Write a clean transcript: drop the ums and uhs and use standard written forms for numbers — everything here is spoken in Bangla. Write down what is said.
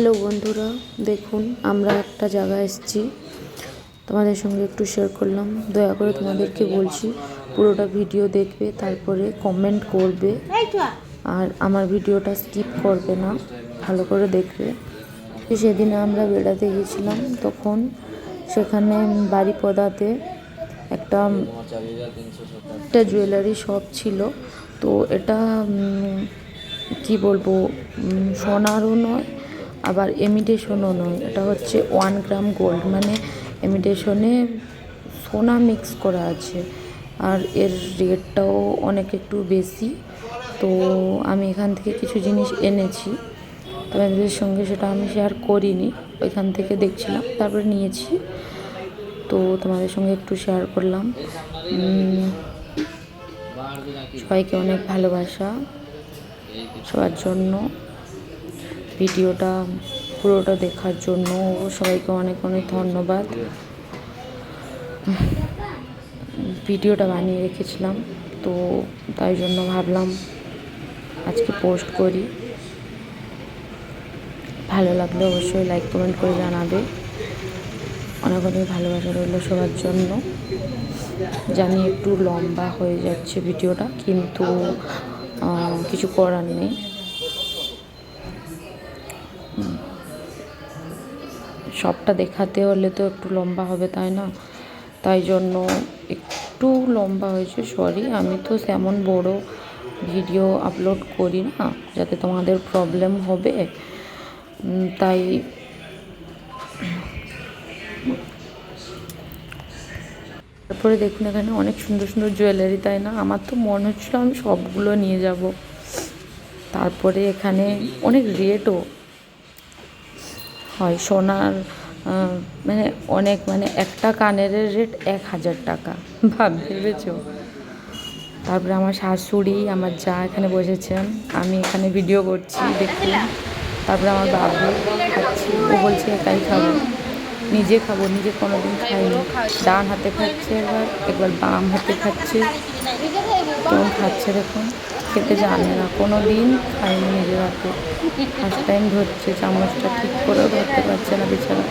হ্যালো বন্ধুরা, দেখুন আমরা একটা জায়গায় এসেছি, তোমাদের সঙ্গে একটু শেয়ার করলাম। দয়া করে তোমাদেরকে বলছি পুরোটা ভিডিও দেখবে, তারপরে কমেন্ট করবে, আর আমার ভিডিওটা স্কিপ করবে না, ভালো করে দেখবে। সেদিন আমরা বেড়াতে গেছিলাম, তখন সেখানে বারিপদাতে একটা জুয়েলারি শপ ছিল। তো এটা কি বলবো, সোনারও নয় আবার ইমিটেশনও নয়, এটা হচ্ছে 1 গ্রাম গোল্ড, মানে ইমিটেশনে সোনা মিক্স করা আছে, আর এর রেটটাও অনেক একটু বেশি। তো আমি এখান থেকে কিছু জিনিস এনেছি, তোমাদের সঙ্গে সেটা আমি শেয়ার করিনি, ওইখান থেকে দেখছিলাম তারপরে নিয়েছি, তো তোমাদের সঙ্গে একটু শেয়ার করলাম। সবাইকে অনেক ভালোবাসা সবার জন্য, ভিডিওটা পুরোটা দেখার জন্য সবাইকে অনেক অনেক ধন্যবাদ। ভিডিওটা বানিয়ে রেখেছিলাম, তো তাই জন্য ভাবলাম আজকে পোস্ট করি। ভালো লাগলে অবশ্যই লাইক কমেন্ট করে জানাবে। অনেক অনেক ভালোবাসা রইল সবার জন্য। জানি একটু লম্বা হয়ে যাচ্ছে ভিডিওটা, কিন্তু কিছু করার নেই। সবটা দেখাতে হলে তো একটু লম্বা হবে, তাই না? তাই জন্য একটু লম্বা হয়েছে, সরি। আমি তো তেমন বড় ভিডিও আপলোড করি না, যাতে তোমাদের প্রবলেম হবে, তাই তারপরে দেখুন এখানে অনেক সুন্দর সুন্দর জুয়েলারি, তাই না? আমার তো মনে হচ্ছিলো আমি সবগুলো নিয়ে যাব। তারপরে এখানে অনেক রেটও হয় সোনার, মানে অনেক, মানে একটা কানের রেট 1000 টাকা, ভাব ভেবেছো? তারপরে আমার শাশুড়ি, আমার যা এখানে বসেছেন, আমি এখানে ভিডিও করছি, দেখুন। তারপরে আমার বাবু খাচ্ছি, ও বলছে একাই খাবো, নিজে খাবো, নিজে কোনোদিন খাইনি। ডান হাতে খাচ্ছে, একবার বাম হাতে খাচ্ছে, কেমন খাচ্ছে দেখুন। খেতে জানে না, কোনো দিন খাইনি নিজের হাতে, ফার্স্ট টাইম ধরছে, চামচটা ঠিক করেও ধরতে পারছে না বেচারা।